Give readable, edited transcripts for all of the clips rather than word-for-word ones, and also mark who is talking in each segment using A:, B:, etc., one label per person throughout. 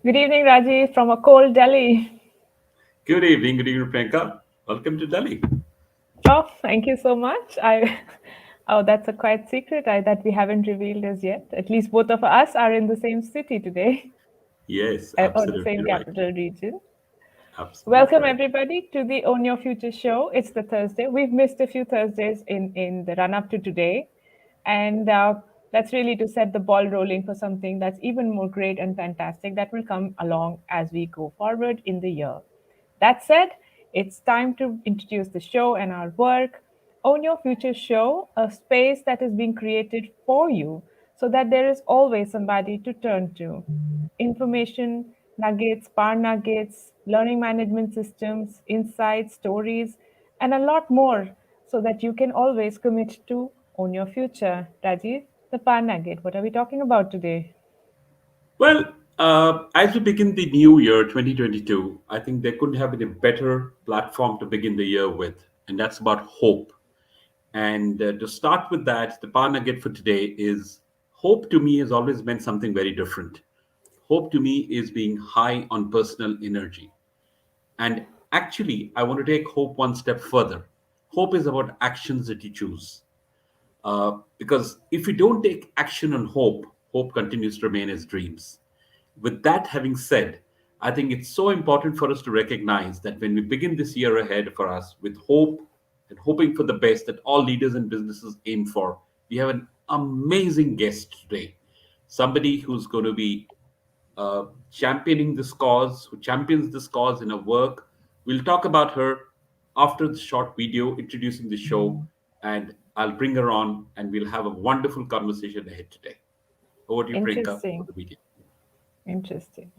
A: Good evening, Rajiv, from a cold Delhi.
B: Good evening, Priyanka. Welcome to Delhi.
A: Oh, thank you so much. Oh, that's a quiet secret that we haven't revealed as yet. At least both of us are in the same city today,
B: Yes,
A: or the same
B: absolutely right.
A: capital region.
B: Absolutely
A: Welcome
B: right.
A: everybody to the Own Your Future show. It's the Thursday. We've missed a few Thursdays in the run up to today, and that's really to set the ball rolling for something that's even more great and fantastic that will come along as we go forward in the year. That said, it's time to introduce the show and our work. Own Your Future show, a space that is being created for you so that there is always somebody to turn to. Information, nuggets, power nuggets, learning management systems, insights, stories, and a lot more so that you can always commit to own your future. Rajiv, the power nugget, what are we talking about today?
B: Well, as we begin the new year 2022, I think there couldn't have been a better platform to begin the year with, and that's about hope. And to start with that, the power nugget for today is hope to me has always meant something very different. Hope to me is being high on personal energy. And actually, I want to take hope one step further. Hope is about actions that you choose. Because if we don't take action on hope, hope continues to remain as dreams. With that having said, I think it's so important for us to recognize that when we begin this year ahead for us with hope and hoping for the best that all leaders and businesses aim for, we have an amazing guest today. Somebody who's going to be championing this cause, who champions this cause in her work. We'll talk about her after the short video introducing the show, and I'll bring her on, and we'll have a wonderful conversation ahead today. Over to you, Priyanka, for
A: Interesting.
B: the video.
A: Interesting.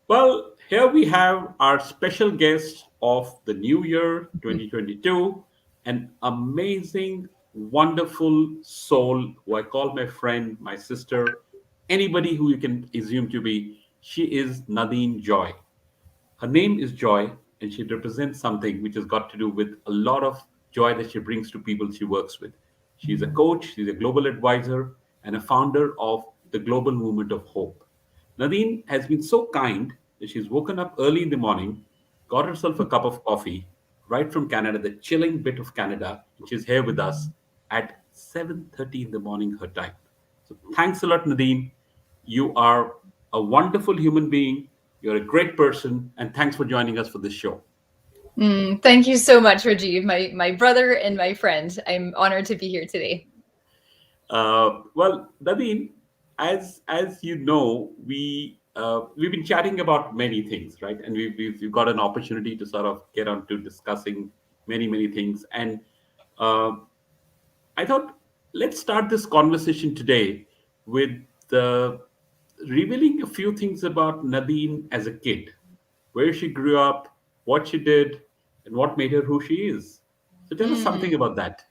B: Well, here we have our special guest of the new year 2022, an amazing, wonderful soul who I call my friend, my sister, anybody who you can assume to be. She is Nadene Joy. Her name is Joy, and she represents something which has got to do with a lot of joy that she brings to people she works with. She's a coach, she's a global advisor, and a founder of the Global Movement of Hope. Nadine has been so kind that she's woken up early in the morning, got herself a cup of coffee right from Canada, the chilling bit of Canada, and she's here with us at 7:30 in the morning her time. So thanks a lot, Nadine. You are a wonderful human being. You're a great person, and thanks for joining us for this show.
C: Thank you so much, Rajiv, my brother and my friend. I'm honored to be here today.
B: Well, Nadine, as you know, we've been chatting about many things, right? And we've got an opportunity to sort of get on to discussing many things. And uh, I thought let's start this conversation today with uh, revealing a few things about Nadine as a kid, where she grew up, what she did, and what made her who she is. So tell us something
C: Mm,
B: about that.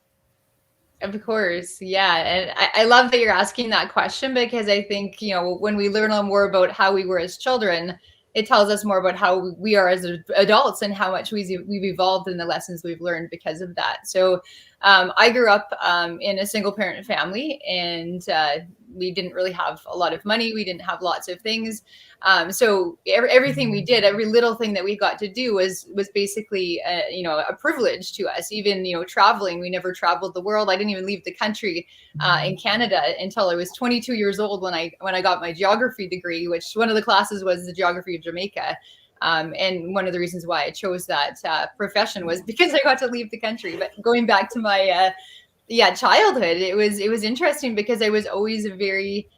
C: of course, yeah, and I love that you're asking that question because I think when we learn a little more about how we were as children, it tells us more about how we are as adults and how much we've evolved in the lessons we've learned because of that. So, I grew up in a single parent family, and we didn't really have a lot of money. We didn't have lots of things. So everything we did, every little thing that we got to do was basically a privilege to us. Even traveling, we never traveled the world. I didn't even leave the country in Canada until I was 22 years old when I got my geography degree, which one of the classes was the geography of Jamaica. And one of the reasons why I chose that profession was because I got to leave the country. But going back to my childhood, it was interesting because I was always a very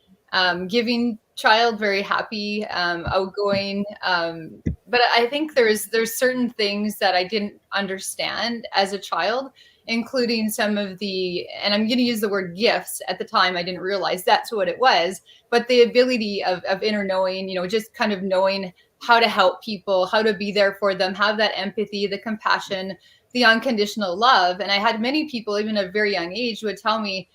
C: giving child, very happy, outgoing. But I think there's certain things that I didn't understand as a child, including some of the, and I'm going to use the word gifts. At the time, I didn't realize that's what it was, but the ability of inner knowing, just kind of knowing how to help people, how to be there for them, have that empathy, the compassion, the unconditional love. And I had many people, even at a very young age, would tell me,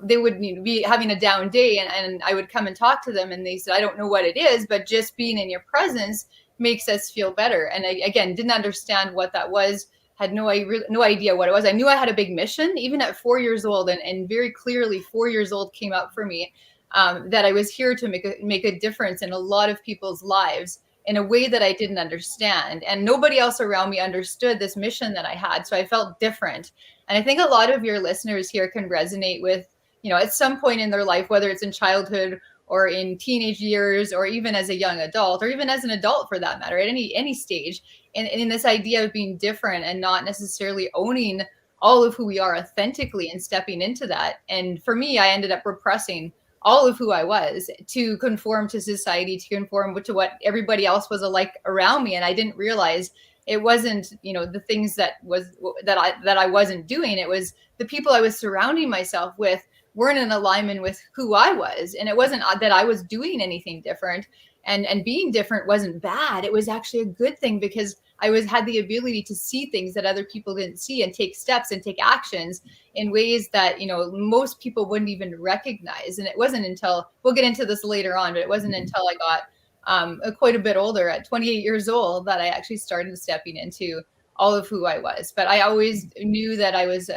C: they would be having a down day, and I would come and talk to them, and they said, I don't know what it is, but just being in your presence makes us feel better. And I, again, didn't understand what that was, had no idea what it was. I knew I had a big mission, even at 4 years old, and very clearly 4 years old came up for me, that I was here to make a difference in a lot of people's lives in a way that I didn't understand. And nobody else around me understood this mission that I had. So I felt different. And I think a lot of your listeners here can resonate with, at some point in their life, whether it's in childhood or in teenage years, or even as a young adult, or even as an adult for that matter, at any stage, and in this idea of being different and not necessarily owning all of who we are authentically and stepping into that. And for me, I ended up repressing all of who I was to conform to society, to conform to what everybody else was like around me. And I didn't realize it wasn't, the things that I wasn't doing. It was the people I was surrounding myself with weren't in alignment with who I was. And it wasn't that I was doing anything different, and being different wasn't bad. It was actually a good thing, because I had the ability to see things that other people didn't see, and take steps and take actions in ways that, most people wouldn't even recognize. And it wasn't until, we'll get into this later on, but it wasn't until I got quite a bit older, at 28 years old, that I actually started stepping into all of who I was. But I always knew that I was,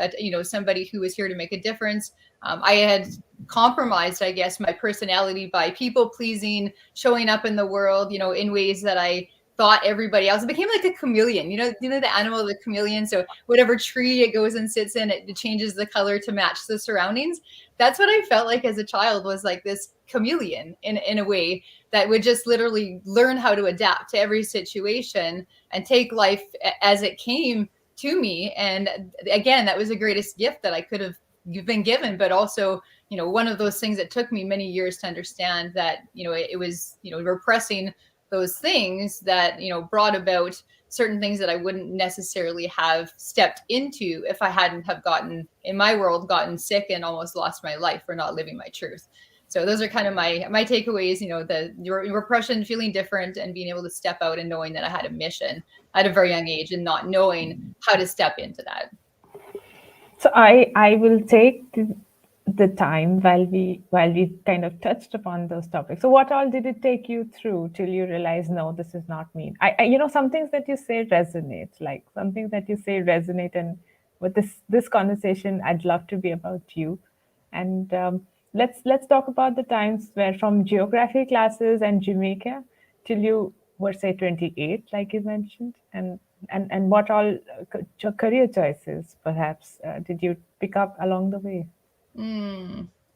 C: somebody who was here to make a difference. I had compromised, I guess, my personality by people pleasing, showing up in the world, in ways that I thought everybody else. It became like a chameleon, the animal, the chameleon. So whatever tree it goes and sits in, it changes the color to match the surroundings. That's what I felt like as a child, was like this chameleon in a way that would just literally learn how to adapt to every situation and take life as it came to me. And again, that was the greatest gift that I could have been given, but also, one of those things that took me many years to understand, that, it was, repressing those things that, brought about certain things that I wouldn't necessarily have stepped into if I hadn't have gotten sick and almost lost my life for not living my truth. So those are kind of my takeaways, the repression, feeling different, and being able to step out and knowing that I had a mission at a very young age, and not knowing how to step into that.
A: So I will take the time while we kind of touched upon those topics. So what all did it take you through till you realize, no, this is not me? I some things that you say resonate, and with this conversation, I'd love to be about you. And let's talk about the times where, from geography classes and Jamaica till you were, say, 28, like you mentioned, and what all career choices perhaps did you pick up along the way?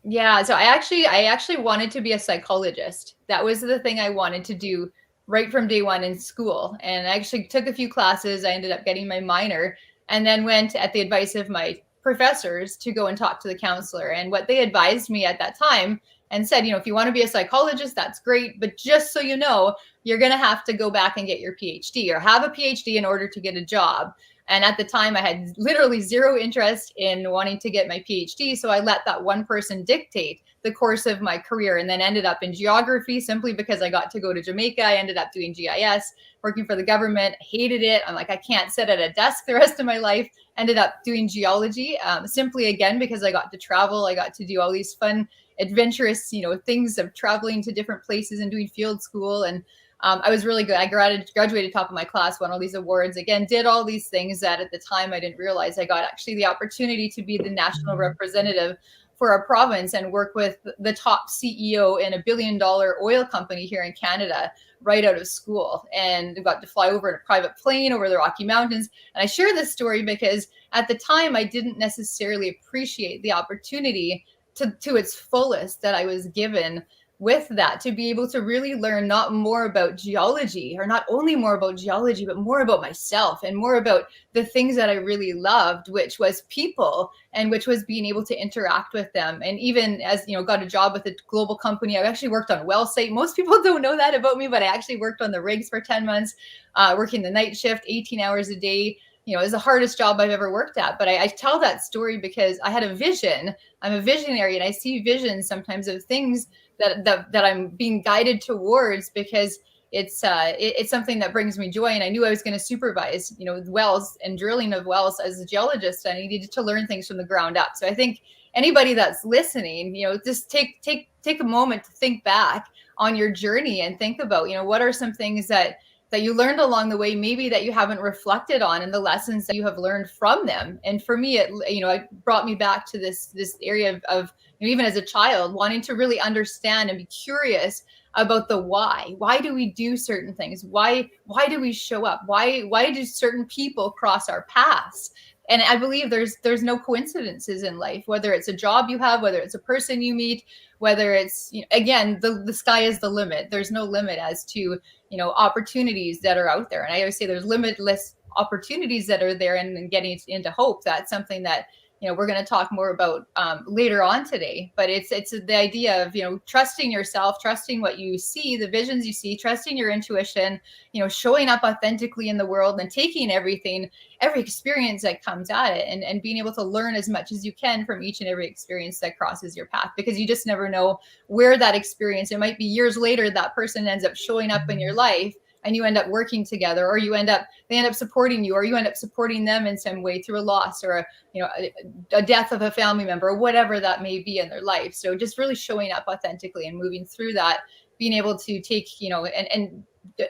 C: Yeah, so I actually wanted to be a psychologist. That was the thing I wanted to do right from day one in school. And I actually took a few classes. I ended up getting my minor, and then went, at the advice of my professors, to go and talk to the counselor. And what they advised me at that time, and said, if you want to be a psychologist, that's great, but just so you know, you're going to have to go back and get your PhD, or have a PhD in order to get a job. And at the time, I had literally zero interest in wanting to get my PhD. So I let that one person dictate the course of my career, and then ended up in geography simply because I got to go to Jamaica. I ended up doing GIS, working for the government, hated it. I'm like, I can't sit at a desk the rest of my life. Ended up doing geology, simply, again, because I got to travel. I got to do all these fun, adventurous, things of traveling to different places and doing field school. And I was really good. I graduated top of my class, won all these awards, again, did all these things that at the time I didn't realize. I got actually the opportunity to be the national representative for a province and work with the top CEO in $1 billion oil company here in Canada right out of school, and got to fly over in a private plane over the Rocky Mountains. And I share this story because at the time I didn't necessarily appreciate the opportunity to its fullest that I was given with that, to be able to really learn not more about geology, or not only more about geology, but more about myself, and more about the things that I really loved, which was people, and which was being able to interact with them. And even as, got a job with a global company, I actually worked on well site. Most people don't know that about me, but I actually worked on the rigs for 10 months, working the night shift, 18 hours a day. It was the hardest job I've ever worked at. But I tell that story because I had a vision. I'm a visionary, and I see visions sometimes of things that I'm being guided towards, because it's something that brings me joy. And I knew I was going to supervise, wells and drilling of wells as a geologist. I needed to learn things from the ground up. So I think anybody that's listening, just take a moment to think back on your journey and think about, what are some things that you learned along the way, maybe that you haven't reflected on, and the lessons that you have learned from them. And for me, it brought me back to this area of even as a child, wanting to really understand and be curious about the why. Why do we do certain things? Why do we show up? Why do certain people cross our paths? And I believe there's no coincidences in life, whether it's a job you have, whether it's a person you meet, whether it's, again, the sky is the limit. There's no limit as to, opportunities that are out there. And I always say there's limitless opportunities that are there, and getting into hope. That's something that, we're going to talk more about later on today. But it's the idea of, trusting yourself, trusting what you see, the visions you see, trusting your intuition, showing up authentically in the world, and taking every experience that comes at it, and being able to learn as much as you can from each and every experience that crosses your path, because you just never know where that experience, it might be years later, that person ends up showing up in your life, and you end up working together, or they end up supporting you, or you end up supporting them in some way through a loss, or a death of a family member, or whatever that may be in their life. So just really showing up authentically and moving through that, being able to take, and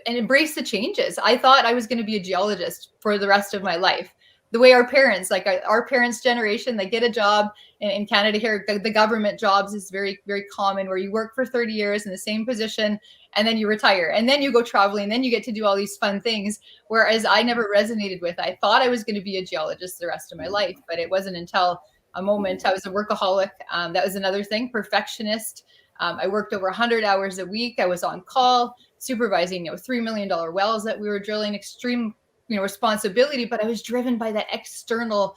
C: embrace the changes. I thought I was going to be a geologist for the rest of my life. The way our parents generation, they get a job in Canada here, the government jobs is very, very common, where you work for 30 years in the same position, and then you retire, and then you go traveling, and then you get to do all these fun things. Whereas I never resonated with, I thought I was going to be a geologist the rest of my life, but it wasn't until a moment. I was a workaholic. That was another thing, perfectionist. I worked over 100 hours a week. I was on call, supervising, $3 million wells that we were drilling, extreme, responsibility, but I was driven by that external,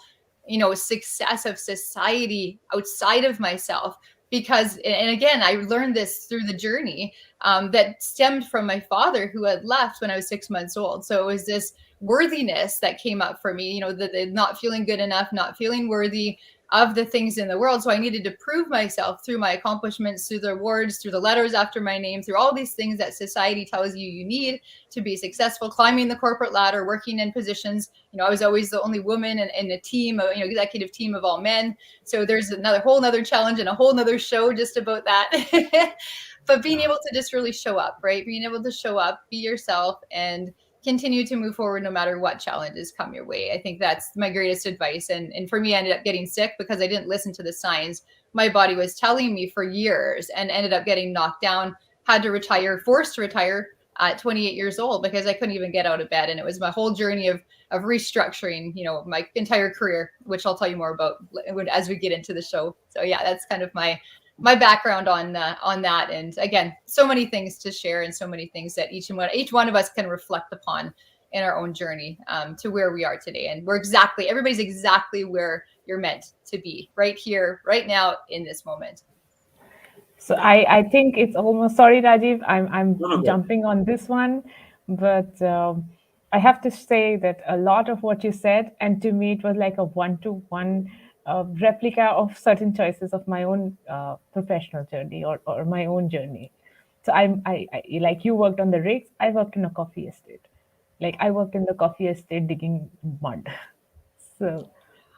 C: success of society outside of myself. Because, and again, I learned this through the journey that stemmed from my father, who had left when I was 6 months old. So it was this worthiness that came up for me, that not feeling good enough, not feeling worthy of the things in the world. So I needed to prove myself through my accomplishments, through the awards, through the letters after my name, through all these things that society tells you need to be successful, climbing the corporate ladder, working in positions. I was always the only woman in a team, executive team of all men. So there's whole nother challenge and a whole nother show just about that. But being able to just really show up, right? Being able to show up, be yourself, and continue to move forward no matter what challenges come your way. I think that's my greatest advice. And for me, I ended up getting sick because I didn't listen to the signs my body was telling me for years, and ended up getting knocked down, had to retire, forced to retire at 28 years old, because I couldn't even get out of bed. And it was my whole journey of restructuring, my entire career, which I'll tell you more about as we get into the show. So yeah, that's kind of my background on that. And again, so many things to share, and so many things that each one of us can reflect upon in our own journey to where we are today. And everybody's exactly where you're meant to be, right here, right now, in this moment.
A: So I think it's almost, sorry, Rajiv, I'm
B: No.
A: jumping on this one, but I have to say that a lot of what you said, and to me, it was like a one-to-one replica of certain choices of my own professional journey, or my own journey. So I like, you worked on the rigs, I worked in a coffee estate. Like, I worked in the coffee estate digging mud. So,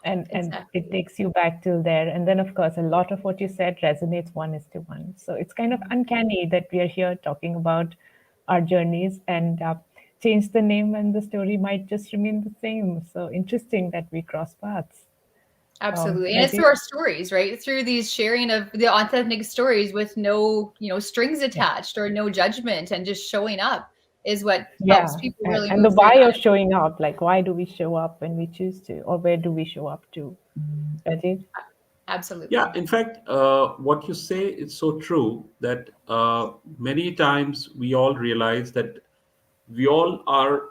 A: and
C: Exactly.
A: it takes you back till there. And then, of course, a lot of what you said resonates 1:1. So it's kind of uncanny that we are here talking about our journeys, and change the name, and the story might just remain the same. So interesting that we cross paths.
C: Absolutely. And it's through our stories, right? Through these sharing of the authentic stories with no, strings attached, or no judgment, and just showing up is what helps people really
A: and the
C: move through
A: why of
C: that.
A: showing up, like, why do we show up when we choose to, or where do we show up to? Rajiv?
C: Absolutely.
B: Yeah, in fact, what you say is so true, that many times we all realize that we all are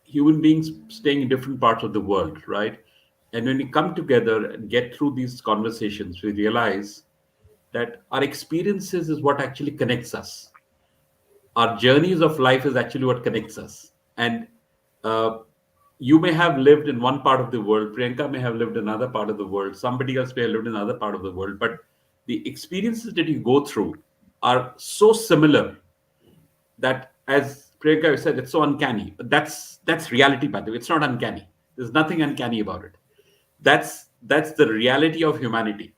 B: human beings staying in different parts of the world, right? And when we come together and get through these conversations, we realize that our experiences is what actually connects us. Our journeys of life is actually what connects us. And uh, you may have lived in one part of the world, Priyanka may have lived in another part of the world, somebody else may have lived in another part of the world, but the experiences that you go through are so similar that as Priyanka said, it's so uncanny. But that's reality, by the way. It's not uncanny. There's nothing uncanny about it. That's the reality of humanity.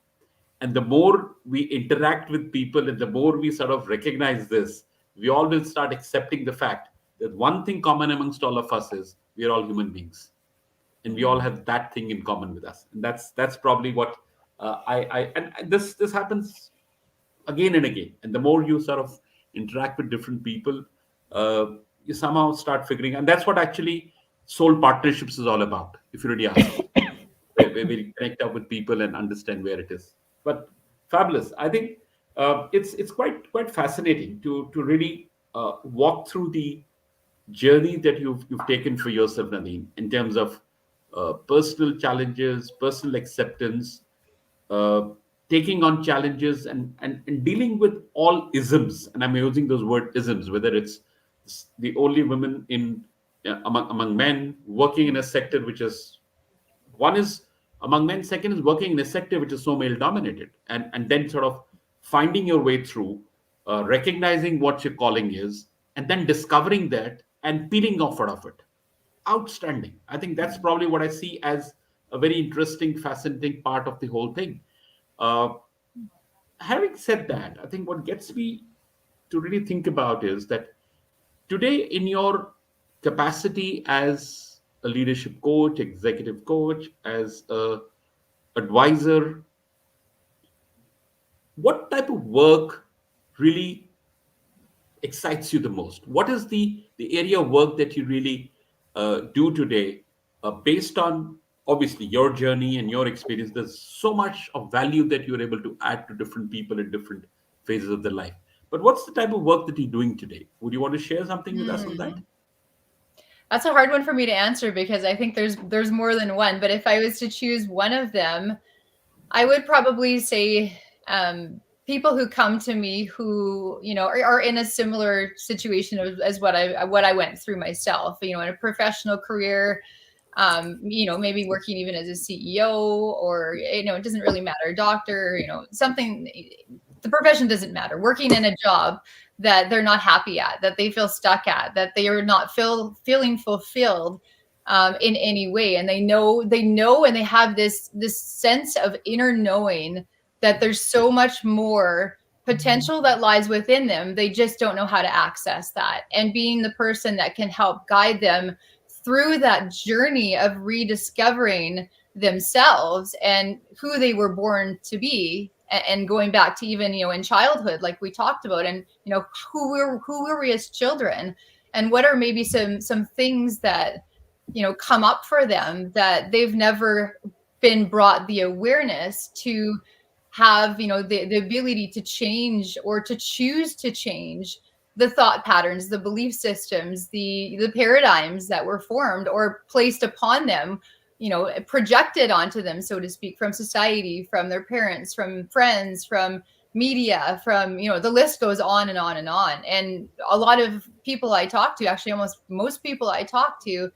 B: And the more we interact with people and the more we sort of recognize this, we all will start accepting the fact that one thing common amongst all of us is we are all human beings, and we all have that thing in common with us. And that's probably what and this happens again and again. And the more you sort of interact with different people, uh, you somehow start figuring. And that's what actually soul partnerships is all about, if you really ask me, where we connect up with people and understand where it is. But fabulous. I think it's quite fascinating to really walk through the journey that you've taken for yourself, Nadine, in terms of personal challenges, personal acceptance, uh, taking on challenges, and dealing with all isms. And I'm using those word isms, whether it's the only women in among men, working in a sector which is one is among men, second is working in a sector which is so male dominated, and then sort of finding your way through, recognizing what your calling is, and then discovering that and peeling off out of it. Outstanding. I think that's probably what I see as a very interesting, fascinating part of the whole thing. uh, Having said that, I think what gets me to really think about is that today, in your capacity as a leadership coach, executive coach, as a advisor, what type of work really excites you the most? What is the area of work that you really do today, based on obviously your journey and your experience? There's so much of value that you're able to add to different people in different phases of their life. But what's the type of work that you're doing today? Would you want to share something with us on that?
C: That's a hard one for me to answer because I think there's more than one. But if I was to choose one of them, I would probably say people who come to me who are in a similar situation as what I went through myself. In a professional career, maybe working even as a CEO, or it doesn't really matter, doctor, something. The profession doesn't matter. Working in a job that they're not happy at, that they feel stuck at, that they are not feeling fulfilled in any way, and they know, and they have this sense of inner knowing that there's so much more potential that lies within them. They just don't know how to access that, and being the person that can help guide them through that journey of rediscovering themselves and who they were born to be, and going back to even in childhood, like we talked about, and who were we as children, and what are maybe some things that come up for them that they've never been brought the awareness to have, the ability to change, or to choose to change the thought patterns, the belief systems, the paradigms that were formed or placed upon them, projected onto them, so to speak, from society, from their parents, from friends, from media, from, the list goes on and on and on. And a lot of people I talk to, actually almost most people I talk to,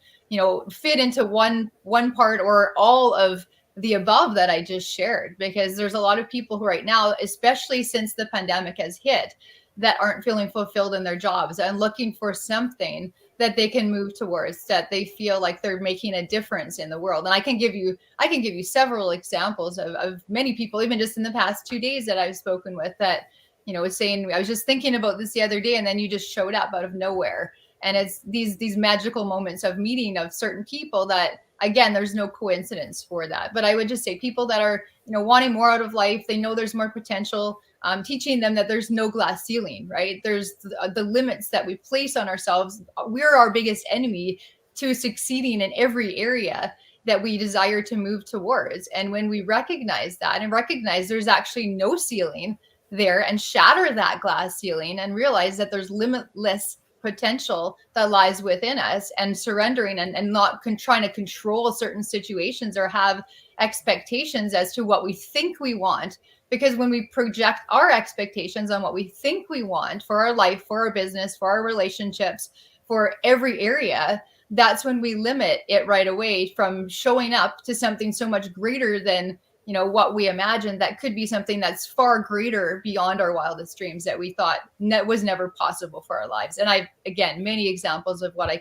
C: fit into one part or all of the above that I just shared, because there's a lot of people who right now, especially since the pandemic has hit, that aren't feeling fulfilled in their jobs and looking for something that they can move towards, that they feel like they're making a difference in the world. And I can give you several examples of many people, even just in the past 2 days, that I've spoken with, that, was saying, I was just thinking about this the other day, and then you just showed up out of nowhere. And it's these magical moments of meeting of certain people that, again, there's no coincidence for that. But I would just say people that are, wanting more out of life, they know there's more potential, teaching them that there's no glass ceiling, right? There's the limits that we place on ourselves. We're our biggest enemy to succeeding in every area that we desire to move towards. And when we recognize that, and recognize there's actually no ceiling there, and shatter that glass ceiling, and realize that there's limitless potential that lies within us, and surrendering and not trying to control certain situations or have expectations as to what we think we want. Because when we project our expectations on what we think we want for our life, for our business, for our relationships, for every area, that's when we limit it right away from showing up to something so much greater than what we imagined, that could be something that's far greater beyond our wildest dreams that we thought was never possible for our lives. And again, many examples of what I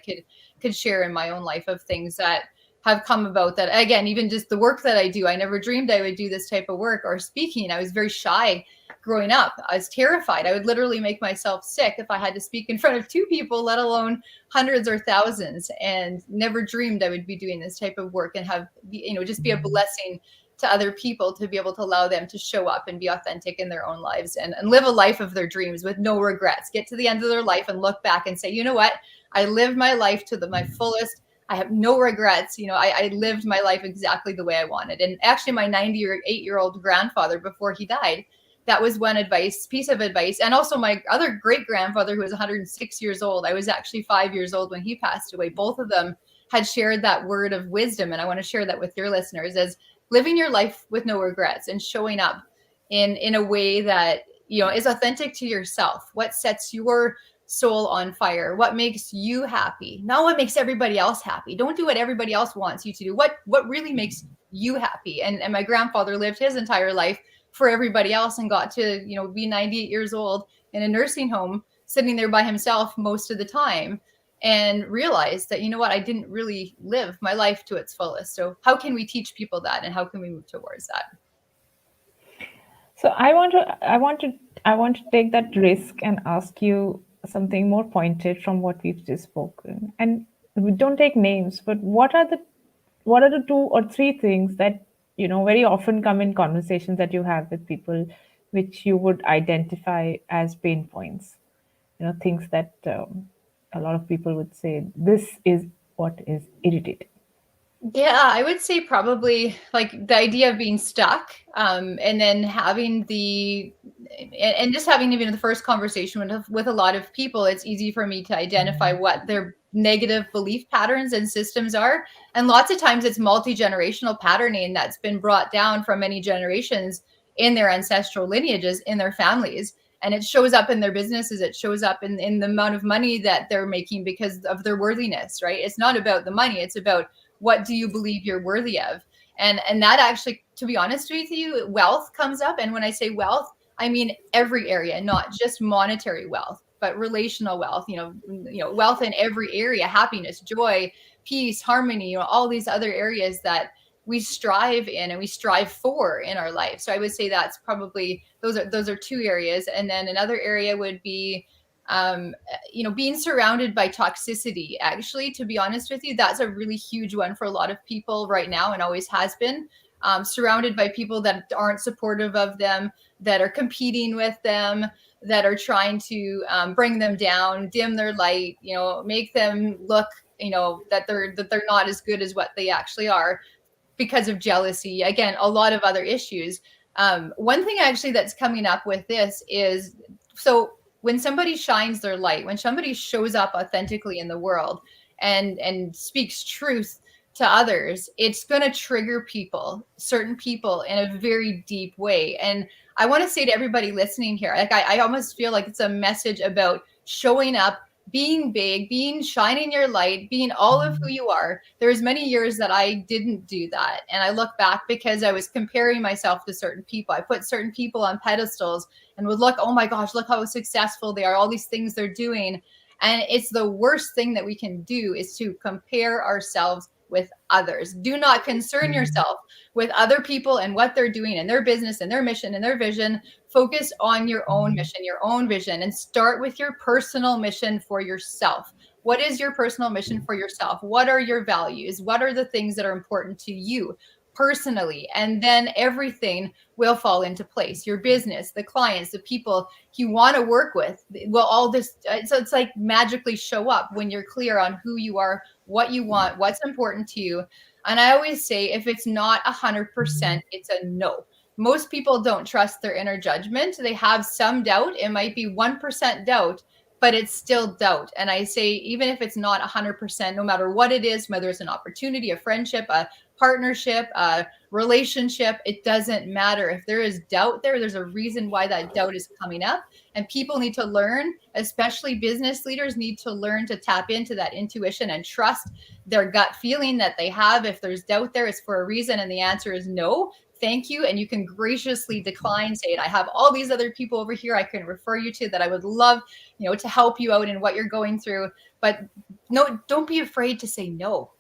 C: could share in my own life of things that have come about, that again, even just the work that I do, I never dreamed I would do this type of work. Or speaking, I was very shy growing up. I was terrified. I would literally make myself sick if I had to speak in front of 2 people, let alone hundreds or thousands, and never dreamed I would be doing this type of work and have, just be a blessing to other people, to be able to allow them to show up and be authentic in their own lives and live a life of their dreams with no regrets, get to the end of their life and look back and say, you know what, I lived my life to my fullest. I have no regrets. I lived my life exactly the way I wanted. And actually my 98-year-old grandfather, before he died, that was one piece of advice. And also my other great grandfather, who was 106 years old. I was actually 5 years old when he passed away. Both of them had shared that word of wisdom. And I want to share that with your listeners, as living your life with no regrets and showing up in a way that, is authentic to yourself. What sets your soul on fire? What makes you happy? Not what makes everybody else happy. Don't do what everybody else wants you to do. What really makes you happy? And my grandfather lived his entire life for everybody else and got to, be 98 years old in a nursing home, sitting there by himself most of the time, and realized that, I didn't really live my life to its fullest. So how can we teach people that, and how can we move towards that?
A: So I want to take that risk and ask you something more pointed from what we've just spoken. And we don't take names, but what are the 2 or 3 things that very often come in conversations that you have with people, which you would identify as pain points? Things that a lot of people would say, this is what is irritating.
C: Yeah, I would say probably like the idea of being stuck, and then having and just having even the first conversation with a lot of people, it's easy for me to identify what their negative belief patterns and systems are. And lots of times it's multi-generational patterning that's been brought down from many generations in their ancestral lineages, in their families. And it shows up in their businesses. It shows up in the amount of money that they're making because of their worthiness, right? It's not about the money. It's about, what do you believe you're worthy of? And that actually, to be honest with you, wealth comes up. And when I say wealth, I mean every area, not just monetary wealth, but relational wealth, wealth in every area, happiness, joy, peace, harmony, all these other areas that we strive in and we strive for in our life. So I would say that's probably, those are 2 areas. And then another area would be, being surrounded by toxicity. Actually, to be honest with you, that's a really huge one for a lot of people right now, and always has been. Surrounded by people that aren't supportive of them, that are competing with them, that are trying to bring them down, dim their light, make them look, that they're not as good as what they actually are, because of jealousy. Again, a lot of other issues. One thing actually that's coming up with this is, so when somebody shines their light, when somebody shows up authentically in the world and speaks truth to others, it's going to trigger certain people in a very deep way. And I want to say to everybody listening here, like I almost feel like it's a message about showing up, being big, shining your light, being all of who you are. There's many years that I didn't do that. And I look back because I was comparing myself to certain people. I put certain people on pedestals and would look, oh my gosh, look how successful they are, all these things they're doing. And it's the worst thing that we can do, is to compare ourselves with others. Do not concern yourself with other people and what they're doing and their business and their mission and their vision. Focus on your own mission, your own vision, and start with your personal mission for yourself. What is your personal mission for yourself? What are your values? What are the things that are important to you personally? And then everything will fall into place. Your business, the clients, the people you want to work with will all this. So it's like magically show up when you're clear on who you are, what you want, what's important to you. And I always say, if it's not 100%, it's a no. Most people don't trust their inner judgment. They have some doubt. It might be 1% doubt, but it's still doubt. And I say, even if it's not 100%, no matter what it is, whether it's an opportunity, a friendship, a partnership, a relationship, it doesn't matter. If there is doubt there's a reason why that doubt is coming up. And people need to learn, especially business leaders need to learn to tap into that intuition and trust their gut feeling that they have. If there's doubt there, it's for a reason. And the answer is no. thank you, and you can graciously decline, saying, I have all these other people over here I can refer you to that I would love, to help you out in what you're going through. But no, don't be afraid to say no.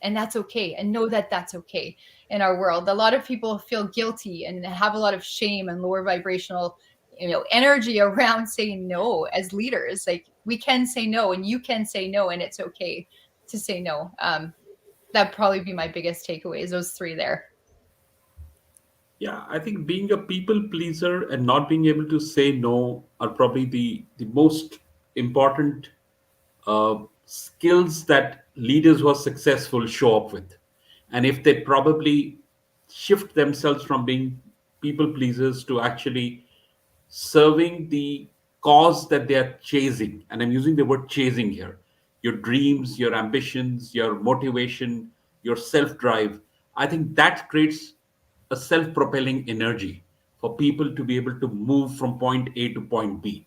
C: And that's okay. And know that that's okay. In our world, a lot of people feel guilty and have a lot of shame and lower vibrational energy around saying no as leaders. Like, we can say no, and you can say no, and it's okay to say no. That'd probably be my biggest takeaways, those three there.
B: Yeah, I think being a people pleaser and not being able to say no are probably the most important skills that leaders who are successful show up with. And if they probably shift themselves from being people pleasers to actually serving the cause that they are chasing, and I'm using the word chasing here, your dreams, your ambitions, your motivation, your self drive, I think that creates a self propelling energy for people to be able to move from point A to point B.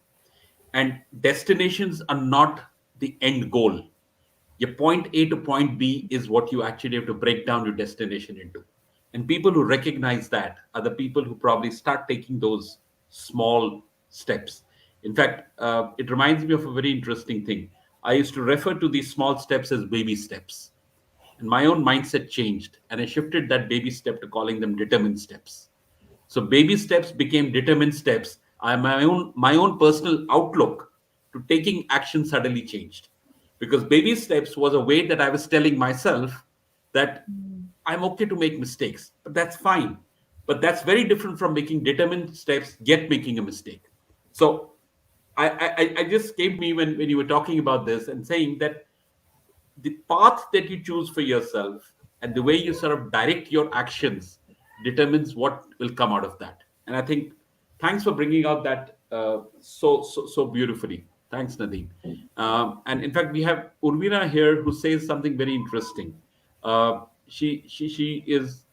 B: And destinations are not the end goal. Your point A to point B is what you actually have to break down your destination into. And people who recognize that are the people who probably start taking those small steps. In fact, it reminds me of a very interesting thing. I used to refer to these small steps as baby steps. And my own mindset changed, and I shifted that baby step to calling them determined steps. So baby steps became determined steps. My own personal outlook to taking action suddenly changed, because baby steps was a way that I was telling myself that I'm okay to make mistakes, but that's fine. But that's very different from making determined steps yet making a mistake. So I just came to me when you were talking about this and saying that the path that you choose for yourself and the way you sort of direct your actions determines what will come out of that. And I think thanks for bringing out that so beautifully. Thanks, Nadine. And in fact, we have Urvina here who says something very interesting. She is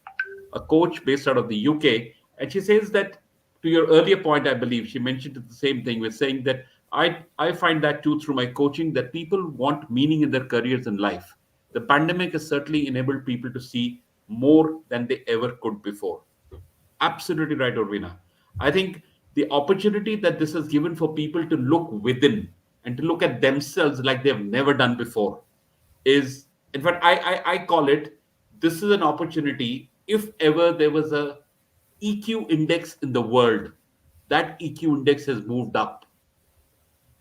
B: a coach based out of the UK, and she says that, to your earlier point, I believe she mentioned the same thing with saying that I find that too through my coaching, that people want meaning in their careers and life. The pandemic has certainly enabled people to see more than they ever could before. Absolutely right, Orvina. I think the opportunity that this has given for people to look within and to look at themselves like they've never done before is, in fact, I call it, this is an opportunity. If ever there was a EQ index in the world, that EQ index has moved up.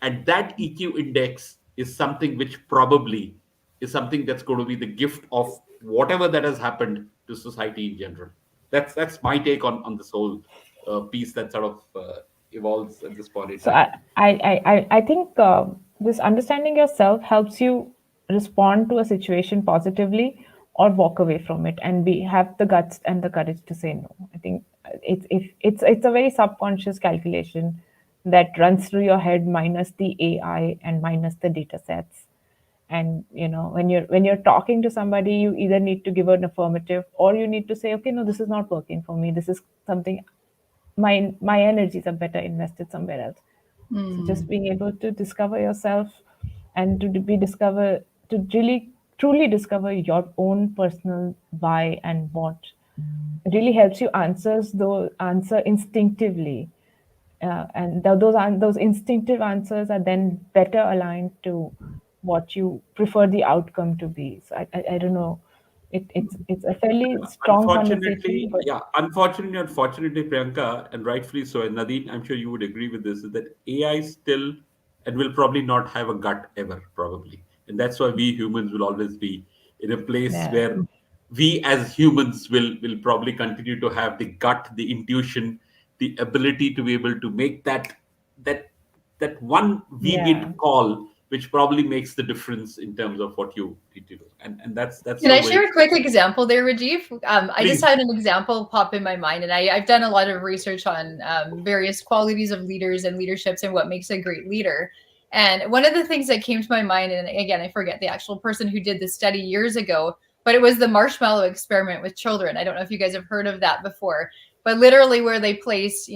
B: And that EQ index is something which probably is something that's going to be the gift of whatever that has happened to society in general. That's my take on this whole piece that sort of evolves at this point in
A: So
B: time.
A: I think this understanding yourself helps you respond to a situation positively or walk away from it and be have the guts and the courage to say no. I think it's a very subconscious calculation that runs through your head minus the AI and minus the data sets. And when you're talking to somebody, you either need to give an affirmative or you need to say, okay, no, this is not working for me, this is something, my energies are better invested somewhere else. So just being able to discover yourself and to be discover to really truly discover your own personal why and what really helps you answer instinctively, and those instinctive answers are then better aligned to what you prefer the outcome to be. So I don't know, it's a fairly strong conversation,
B: Unfortunately,
A: but
B: yeah, unfortunately, Priyanka, and rightfully so, and Nadine, I'm sure you would agree with this, is that AI still and will probably not have a gut ever, probably. And that's why we humans will always be in a place
A: yeah,
B: where we as humans will probably continue to have the gut, the intuition, the ability to be able to make that that one
A: yeah.
B: V-bit call, which probably makes the difference in terms of what you need to do. And that's
C: Can
B: so
C: I
B: very
C: share a quick example there, Rajiv? I just
B: please.
C: had an example pop in my mind, and I've done a lot of research on various qualities of leaders and leaderships and what makes a great leader. And one of the things that came to my mind, and again, I forget the actual person who did this study years ago, but it was the marshmallow experiment with children. I don't know if you guys have heard of that before, but literally where they place,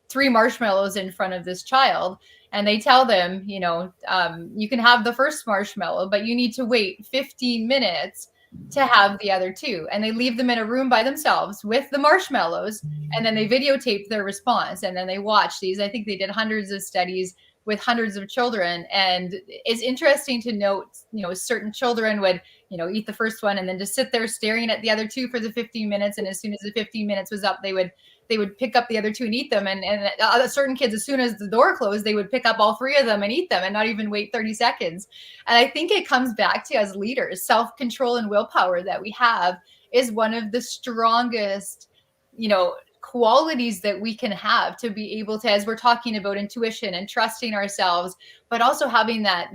C: 3 marshmallows in front of this child, and they tell them, you can have the first marshmallow, but you need to wait 15 minutes to have the other two, and they leave them in a room by themselves with the marshmallows, and then they videotape their response, and then they watch these. I think they did hundreds of studies with hundreds of children, and it's interesting to note, certain children would, eat the first one and then just sit there staring at the other two for the 15 minutes, and as soon as the 15 minutes was up, they would pick up the other two and eat them. And certain kids, as soon as the door closed, they would pick up all three of them and eat them and not even wait 30 seconds. And I think it comes back to, as leaders, self-control and willpower that we have is one of the strongest, qualities that we can have to be able to, as we're talking about intuition and trusting ourselves, but also having that,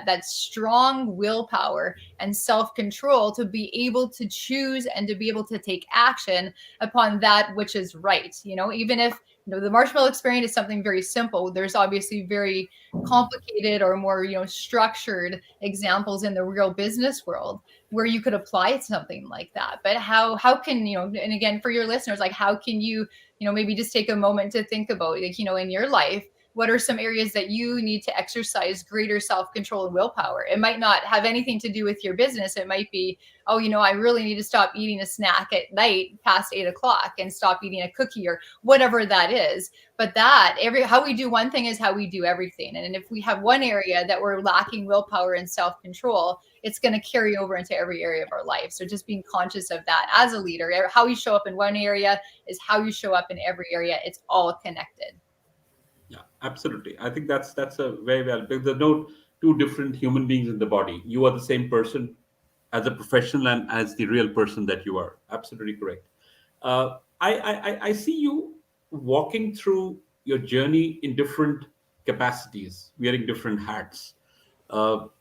C: that strong willpower and self-control to be able to choose and to be able to take action upon that which is right. Even if, the marshmallow experiment is something very simple, there's obviously very complicated or more, structured examples in the real business world where you could apply something like that. But how can, and again, for your listeners, like, how can you, maybe just take a moment to think about, like, in your life, what are some areas that you need to exercise greater self-control and willpower? It might not have anything to do with your business. It might be, I really need to stop eating a snack at night past 8 o'clock and stop eating a cookie or whatever that is. But how we do one thing is how we do everything. And if we have one area that we're lacking willpower and self-control, it's going to carry over into every area of our life. So just being conscious of that as a leader, how you show up in one area is how you show up in every area. It's all connected.
B: Yeah, absolutely. I think that's a very well, because there's no two different human beings in the body. You are the same person as a professional and as the real person that you are. Absolutely correct. I see you walking through your journey in different capacities, wearing different hats,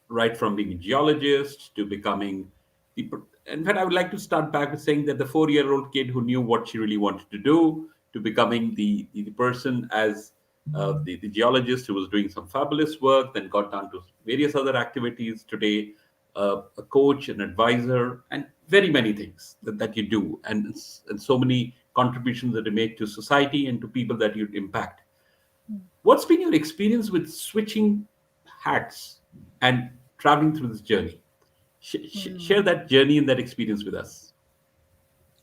B: right from being a geologist to becoming the. In fact, I would like to start back with saying that the 4-year-old kid who knew what she really wanted to do to becoming the person as the geologist who was doing some fabulous work, then got down to various other activities. Today, a coach, an advisor, and very many things that you do, and so many contributions that you make to society and to people that you impact. What's been your experience with switching hats and traveling through this journey? Share that journey and that experience with us.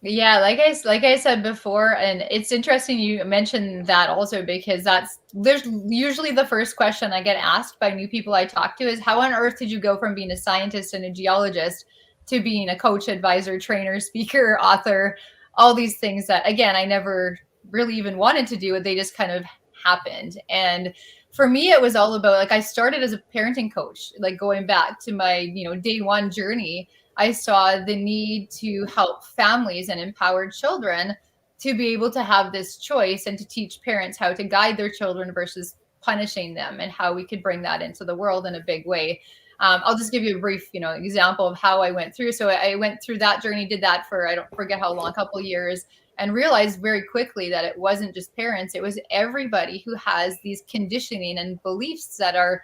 C: Yeah, like I said before, and it's interesting you mentioned that also, because there's usually the first question I get asked by new people I talk to is, how on earth did you go from being a scientist and a geologist to being a coach, advisor, trainer, speaker, author, all these things that, again, I never really even wanted to do. They just kind of happened. And for me, it was all about, like, I started as a parenting coach, like going back to my, day one journey. I saw the need to help families and empower children to be able to have this choice and to teach parents how to guide their children versus punishing them, and how we could bring that into the world in a big way. I'll just give you a brief, example of how I went through. So I went through that journey, did that for, I don't forget how long, a couple of years, and realized very quickly that it wasn't just parents, it was everybody who has these conditioning and beliefs that are,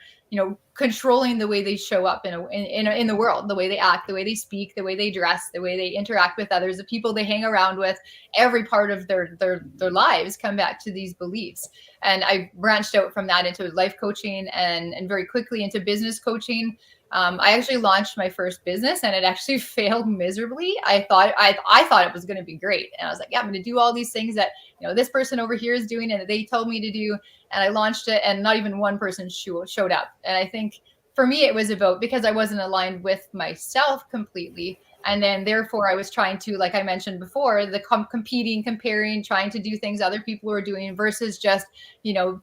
C: controlling the way they show up in the world, the way they act, the way they speak, the way they dress, the way they interact with others, the people they hang around with. Every part of their lives come back to these beliefs. And I branched out from that into life coaching and very quickly into business coaching. I actually launched my first business, and it actually failed miserably. I thought it was going to be great, and I was like, yeah, I'm going to do all these things that this person over here is doing, and they told me to do. And I launched it, and not even one person showed up. And I think for me, it was about, because I wasn't aligned with myself completely, and then therefore I was trying to, like I mentioned before, the competing, comparing, trying to do things other people were doing versus just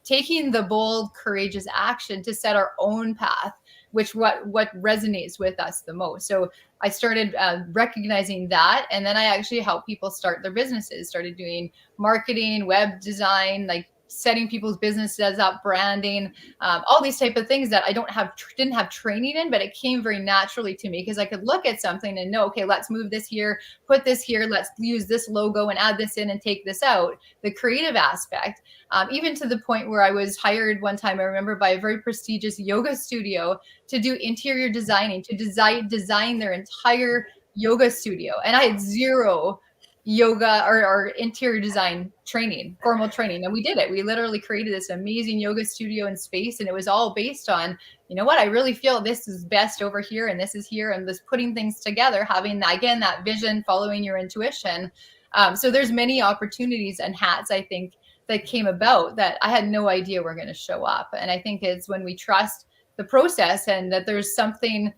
C: taking the bold, courageous action to set our own path, which what resonates with us the most. So I started recognizing that, and then I actually helped people start their businesses, started doing marketing, web design, like setting people's businesses up, branding, all these type of things that I didn't have training in, but it came very naturally to me, because I could look at something and know, okay, let's move this here, put this here, let's use this logo and add this in and take this out. The creative aspect, even to the point where I was hired one time, I remember, by a very prestigious yoga studio to do interior designing, to design their entire yoga studio. And I had zero yoga or interior design training, formal training. And we did it. We literally created this amazing yoga studio and space. And it was all based on, you know what, I really feel this is best over here and this is here, and this putting things together, having again that vision, following your intuition. So there's many opportunities and hats, I think, that came about that I had no idea were going to show up. And I think it's when we trust the process and that there's something,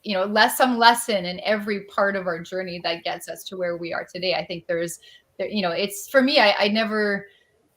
C: you know, some lesson in every part of our journey that gets us to where we are today. I think you know, it's for me, I never,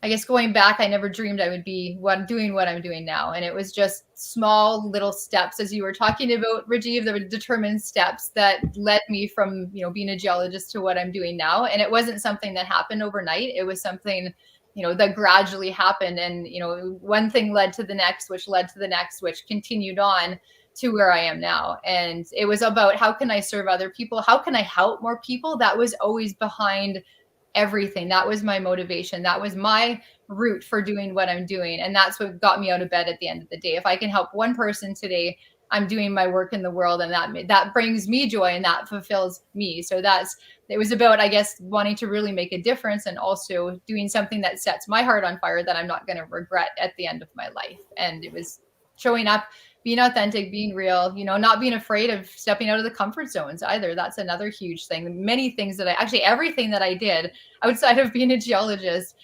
C: I guess going back, I never dreamed I would be doing what I'm doing now. And it was just small little steps, as you were talking about, Rajiv, the determined steps that led me from, you know, being a geologist to what I'm doing now. And it wasn't something that happened overnight. It was something, you know, that gradually happened. And, you know, one thing led to the next, which led to the next, which continued on to where I am now. And it was about, how can I serve other people? How can I help more people? That was always behind everything. That was my motivation. That was my route for doing what I'm doing. And that's what got me out of bed at the end of the day. If I can help one person today, I'm doing my work in the world, and that brings me joy and that fulfills me. So it was about, I guess, wanting to really make a difference, and also doing something that sets my heart on fire that I'm not going to regret at the end of my life. And it was showing up, being authentic, being real, you know, not being afraid of stepping out of the comfort zones either. That's another huge thing. Many things that everything that I did outside of being a geologist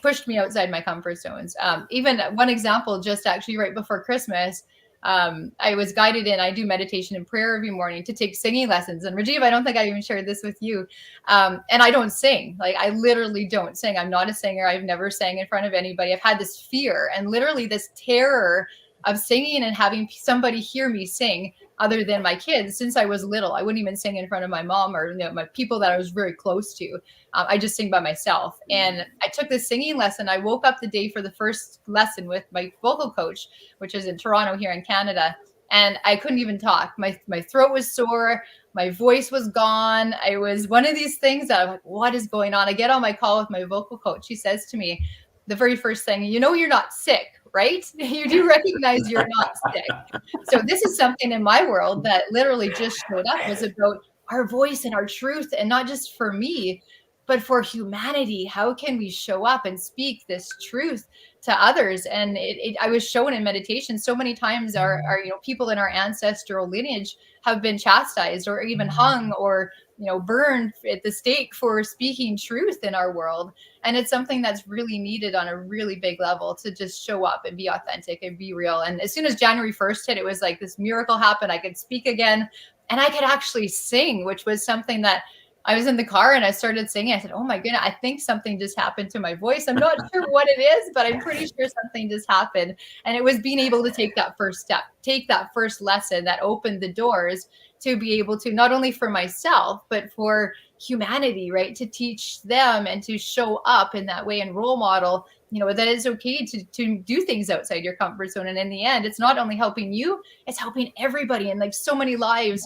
C: pushed me outside my comfort zones. Even one example, just actually right before Christmas, I was guided in, I do meditation and prayer every morning, to take singing lessons. And Rajiv, I don't think I even shared this with you. And I don't sing. Like, I literally don't sing. I'm not a singer. I've never sang in front of anybody. I've had this fear and literally this terror of singing and having somebody hear me sing other than my kids since I was little. I wouldn't even sing in front of my mom or, you know, my people that I was very close to. I just sing by myself. And I took this singing lesson. I woke up the day for the first lesson with my vocal coach, which is in Toronto here in Canada. And I couldn't even talk. My throat was sore. My voice was gone. I was one of these things that I'm like, what is going on? I get on my call with my vocal coach. He says to me, the very first thing, you know, you're not sick, right? You do recognize you're not sick. So this is something in my world that literally just showed up, was about our voice and our truth, and not just for me, but for humanity. How can we show up and speak this truth to others? And I was shown in meditation so many times our you know, people in our ancestral lineage have been chastised or even hung or, you know, burned at the stake for speaking truth in our world. And it's something that's really needed on a really big level, to just show up and be authentic and be real. And as soon as January 1st hit, it was like this miracle happened. I could speak again and I could actually sing, which was something that I was in the car and I started singing. I said, oh my goodness, I think something just happened to my voice. I'm not sure what it is, but I'm pretty sure something just happened. And it was being able to take that first step, take that first lesson that opened the doors to be able to, not only for myself, but for humanity, right? To teach them and to show up in that way and role model, you know, that it's okay to do things outside your comfort zone. And in the end, it's not only helping you, it's helping everybody. And like so many lives,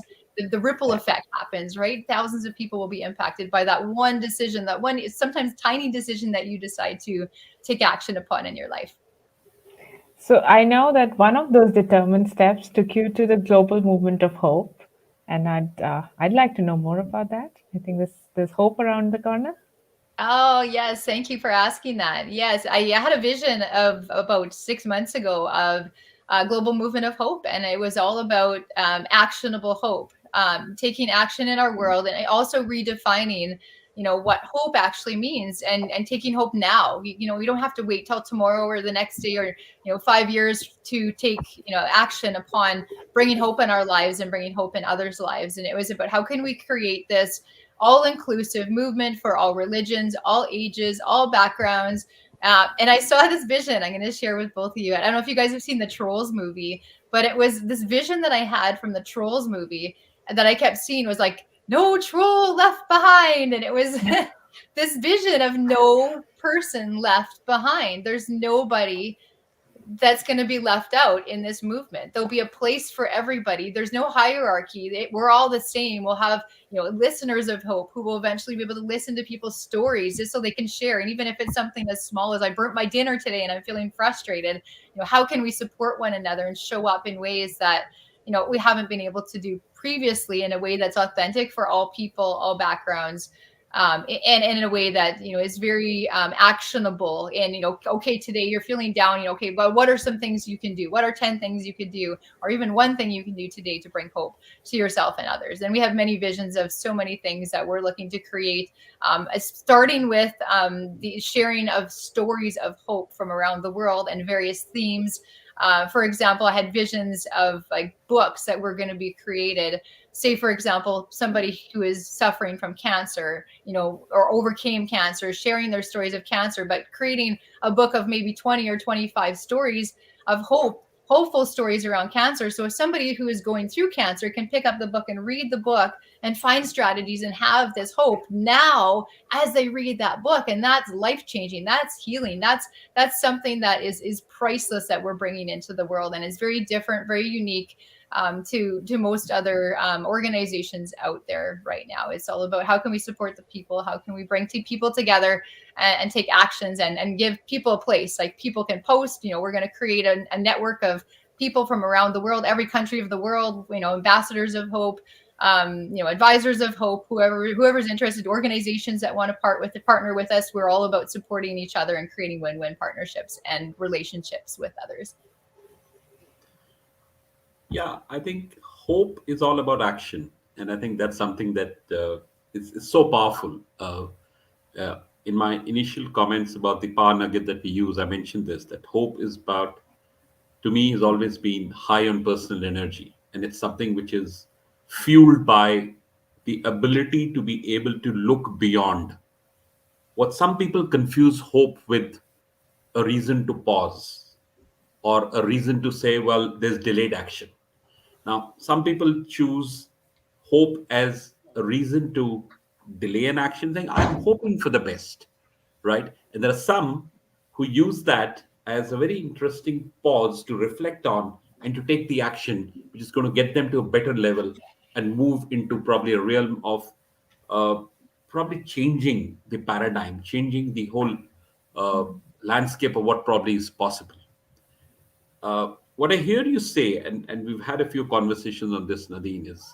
C: the ripple effect happens, right? Thousands of people will be impacted by that one decision, that one sometimes tiny decision that you decide to take action upon in your life.
A: So I know that one of those determined steps took you to the global movement of hope, and I'd like to know more about that. I think there's hope around the corner.
C: Oh, yes. Thank you for asking that. Yes, I had a vision of about 6 months ago of a global movement of hope, and it was all about actionable hope, taking action in our world, and also redefining, you know, what hope actually means, and taking hope now. You know, we don't have to wait till tomorrow or the next day or, you know, 5 years to take, you know, action upon bringing hope in our lives and bringing hope in others' lives. And it was about, how can we create this all-inclusive movement for all religions, all ages, all backgrounds. And I saw this vision I'm going to share with both of you. I don't know if you guys have seen the Trolls movie, but it was this vision that I had from the Trolls movie that I kept seeing, was like, no troll left behind. And it was this vision of no person left behind. There's nobody that's going to be left out in this movement. There'll be a place for everybody. There's no hierarchy. We're all the same. We'll have, you know, listeners of hope who will eventually be able to listen to people's stories just so they can share. And even if it's something as small as, I burnt my dinner today and I'm feeling frustrated, you know, how can we support one another and show up in ways that, you know, we haven't been able to do previously, in a way that's authentic for all people, all backgrounds. and in a way that, is very actionable. And, okay, today you're feeling down, okay, but what are some things you can do? What are 10 things you could do, or even one thing you can do today to bring hope to yourself and others? And we have many visions of so many things that we're looking to create, starting with the sharing of stories of hope from around the world and various themes. For example, I had visions of like books that were going to be created. Say, for example, somebody who is suffering from cancer, or overcame cancer, sharing their stories of cancer, but creating a book of maybe 20 or 25 stories of hopeful stories around cancer. So if somebody who is going through cancer can pick up the book and read the book and find strategies and have this hope now as they read that book. And that's life-changing. That's healing. That's something that is priceless that we're bringing into the world, and is very different, very unique to most other organizations out there right now. It's all about how can we support the people? How can we bring people together and take actions and give people a place? Like, people can post, we're going to create a network of people from around the world, every country of the world, ambassadors of hope, advisors of hope, whoever's interested, organizations that want to partner with us. We're all about supporting each other and creating win-win partnerships and relationships with others.
B: Yeah, I think hope is all about action, and I think that's something that is so powerful. In my initial comments about the power nugget that we use, I mentioned this, that hope is about, to me, has always been high on personal energy, and it's something which is fueled by the ability to be able to look beyond what some people confuse hope with a reason to pause, or a reason to say, well, there's delayed action. Now, some people choose hope as a reason to delay an action, saying, I'm hoping for the best, right? And there are some who use that as a very interesting pause to reflect on and to take the action, which is going to get them to a better level and move into probably a realm of uh, probably changing the paradigm, changing the whole uh, landscape of what probably is possible. What I hear you say, and we've had a few conversations on this, Nadine, is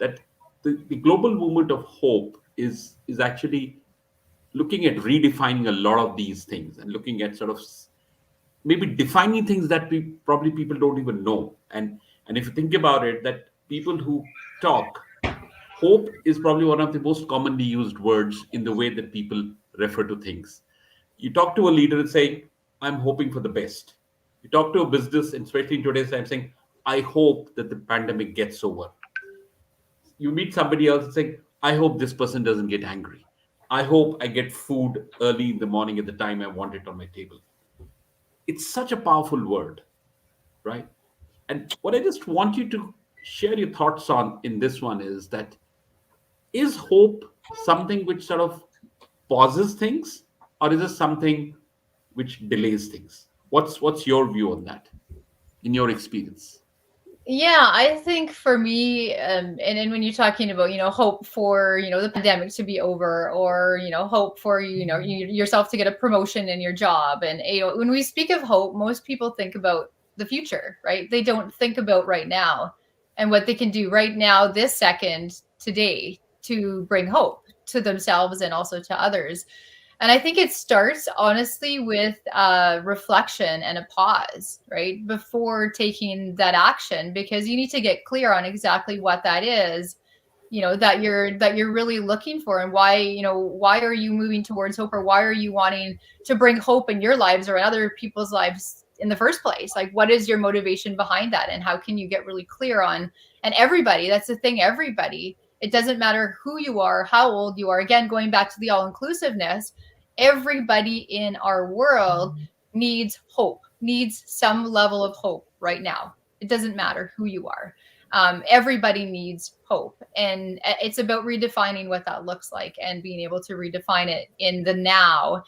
B: that the global movement of hope is actually looking at redefining a lot of these things, and looking at sort of maybe defining things that probably people don't even know. And if you think about it, that people who talk, hope is probably one of the most commonly used words in the way that people refer to things. You talk to a leader and say, I'm hoping for the best. You talk to a business, and especially in today's time, saying, I hope that the pandemic gets over. You meet somebody else and say, I hope this person doesn't get angry. I hope I get food early in the morning at the time I want it on my table. It's such a powerful word, right? And what I just want you to share your thoughts on in this one is that, is hope something which sort of pauses things, or is it something which delays things? What's your view on that, in your experience?
C: Yeah, I think for me, and when you're talking about, hope for, the pandemic to be over, or, hope for, yourself to get a promotion in your job. And, when we speak of hope, most people think about the future, right? They don't think about right now and what they can do right now, this second, today, to bring hope to themselves and also to others. And I think it starts honestly with reflection and a pause, right? Before taking that action, because you need to get clear on exactly what that is, that you're really looking for, and why, why are you moving towards hope, or why are you wanting to bring hope in your lives or in other people's lives in the first place? Like, what is your motivation behind that? And how can you get really clear on, and everybody, that's the thing, everybody, it doesn't matter who you are, how old you are. Again, going back to the all inclusiveness, everybody in our world needs hope, needs some level of hope right now. It doesn't matter who you are. Everybody needs hope. And it's about redefining what that looks like and being able to redefine it in the now.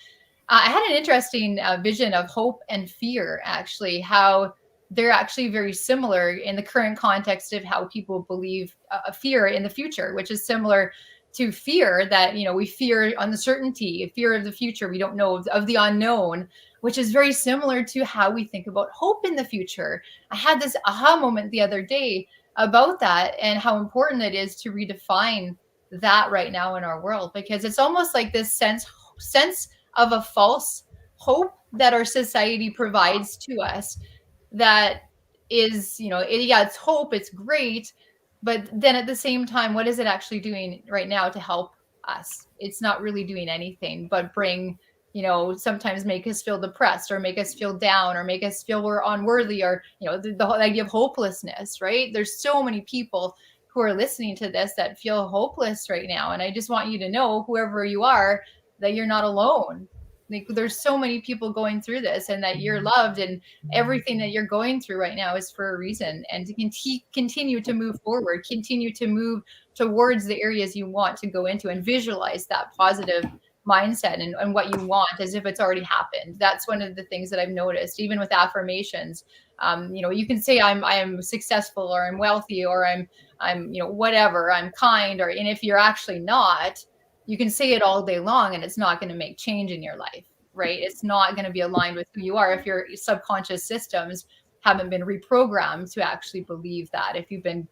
C: I had an interesting vision of hope and fear, actually, how they're actually very similar in the current context of how people believe fear in the future, which is similar to fear, that, we fear uncertainty, fear of the future. We don't know of the unknown, which is very similar to how we think about hope in the future. I had this aha moment the other day about that, and how important it is to redefine that right now in our world, because it's almost like this sense of a false hope that our society provides to us, that is, yeah, it's hope, it's great, but then at the same time, what is it actually doing right now to help us? It's not really doing anything but bring, sometimes make us feel depressed, or make us feel down, or make us feel we're unworthy, or the whole idea of hopelessness, right? There's so many people who are listening to this that feel hopeless right now, and I just want you to know, whoever you are, that you're not alone. Like, there's so many people going through this, and that you're loved, and everything that you're going through right now is for a reason. And to continue to move forward, continue to move towards the areas you want to go into, and visualize that positive mindset, and what you want as if it's already happened. That's one of the things that I've noticed, even with affirmations. You can say I'm successful, or I'm wealthy, or I'm whatever, I'm kind, and if you're actually not, you can say it all day long, and it's not going to make change in your life, right? It's not going to be aligned with who you are if your subconscious systems haven't been reprogrammed to actually believe that, if you've been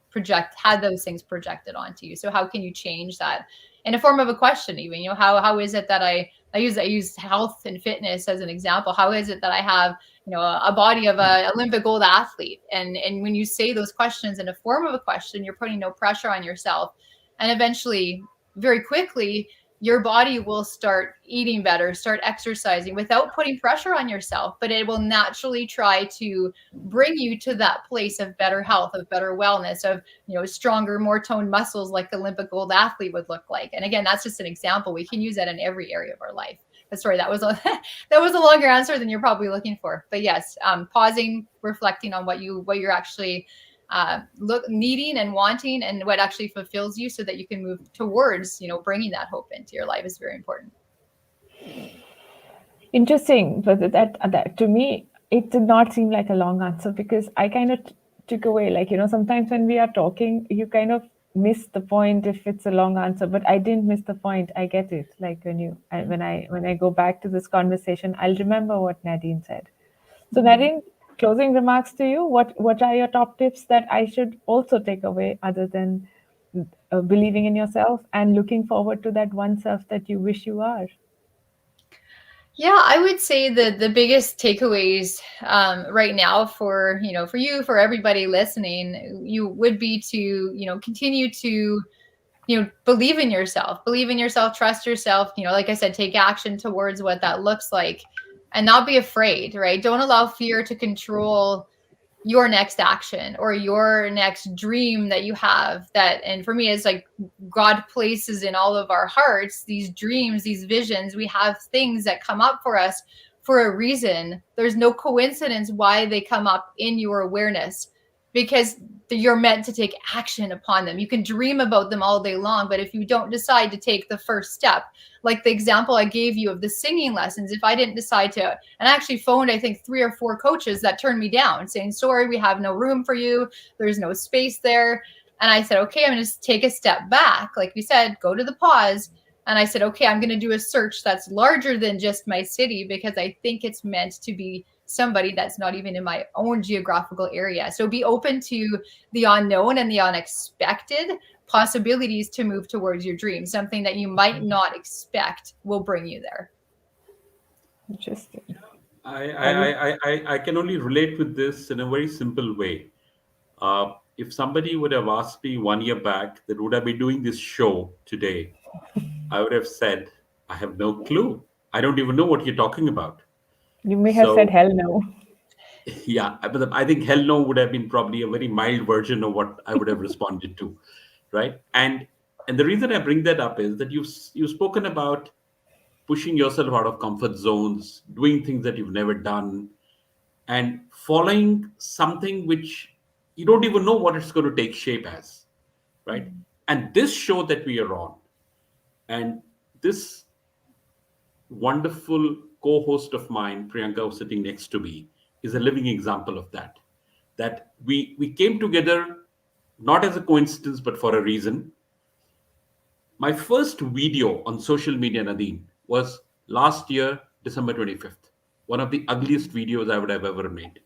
C: had those things projected onto you. So how can you change that in a form of a question? Even, how is it that I use health and fitness as an example. How is it that I have, a body of an Olympic gold athlete? And when you say those questions in a form of a question, you're putting no pressure on yourself. And eventually, very quickly, your body will start eating better, start exercising without putting pressure on yourself, but it will naturally try to bring you to that place of better health, of better wellness, of, stronger, more toned muscles, like the Olympic gold athlete would look like. And again, that's just an example. We can use that in every area of our life. But sorry, that was a longer answer than you're probably looking for. But yes, pausing, reflecting on what you're actually needing and wanting, and what actually fulfills you, so that you can move towards, bringing that hope into your life, is very important.
A: Interesting, but that to me, it did not seem like a long answer, because I kind of took away, like, sometimes when we are talking, you kind of miss the point if it's a long answer, but I didn't miss the point. I get it. Like, when I go back to this conversation, I'll remember what Nadene said. So Nadene, closing remarks to you. What are your top tips that I should also take away, other than believing in yourself and looking forward to that one self that you wish you are?
C: Yeah, I would say the biggest takeaways right now for you, for everybody listening, you would be to continue to believe in yourself, trust yourself. Like I said, take action towards what that looks like, and not be afraid. Right? Don't allow fear to control your next action or your next dream that you have. And for me, it's like, God places in all of our hearts these dreams, these visions. We have things that come up for us for a reason. There's no coincidence why they come up in your awareness, because you're meant to take action upon them. You can dream about them all day long, but if you don't decide to take the first step, like the example I gave you of the singing lessons, if I didn't decide to, and I actually phoned, I think, 3 or 4 coaches that turned me down, saying, sorry, we have no room for you. There's no space there. And I said, okay, I'm going to take a step back. Like we said, go to the pause. And I said, okay, I'm going to do a search that's larger than just my city, because I think it's meant to be somebody that's not even in my own geographical area. So be open to the unknown and the unexpected possibilities to move towards your dream. Something that you might not expect will bring you there.
A: Interesting.
B: I can only relate with this in a very simple way. If somebody would have asked me 1 year back that would I be doing this show today, I would have said, I have no clue. I don't even know what you're talking about.
A: You may have said
B: So,
A: hell no.
B: yeah, but I think hell no would have been probably a very mild version of what I would have responded to, right? And the reason I bring that up is that you've spoken about pushing yourself out of comfort zones, doing things that you've never done, and following something which you don't even know what it's going to take shape as, right? And this show that we are on, and this wonderful co-host of mine, Priyanka, who's sitting next to me, is a living example of that. That we came together not as a coincidence, but for a reason. My first video on social media, Nadine, was last year, December 25th. One of the ugliest videos I would have ever made,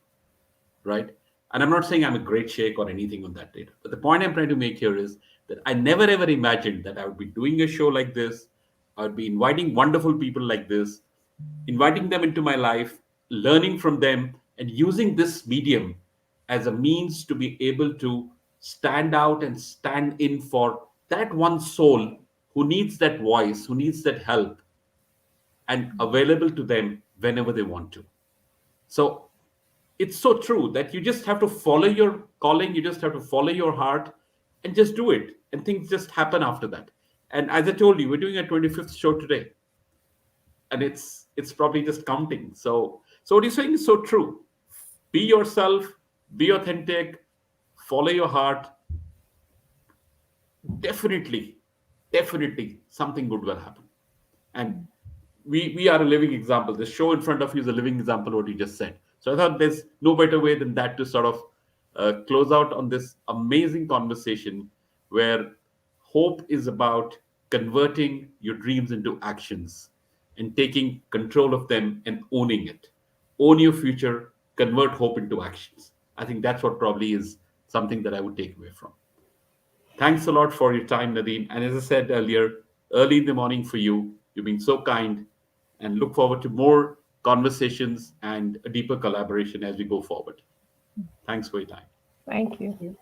B: right? And I'm not saying I'm a great shake or anything on that date. But the point I'm trying to make here is that I never ever imagined that I would be doing a show like this. I would be inviting wonderful people like this, inviting them into my life, learning from them, and using this medium as a means to be able to stand out and stand in for that one soul who needs that voice, who needs that help, and available to them whenever they want to. So it's so true that you just have to follow your calling, you just have to follow your heart and just do it. And things just happen after that. And as I told you, we're doing a 25th show today. And it's probably just counting. So what you're saying is so true. Be yourself, be authentic, follow your heart. Definitely, definitely something good will happen. And we are a living example. The show in front of you is a living example of what you just said. So I thought there's no better way than that to sort of close out on this amazing conversation where hope is about converting your dreams into actions and taking control of them and owning it. Own your future, convert hope into actions. I think that's what probably is something that I would take away from. Thanks a lot for your time, Nadine. And as I said earlier, early in the morning for you, you've been so kind, and look forward to more conversations and a deeper collaboration as we go forward. Thanks for your time.
A: Thank you.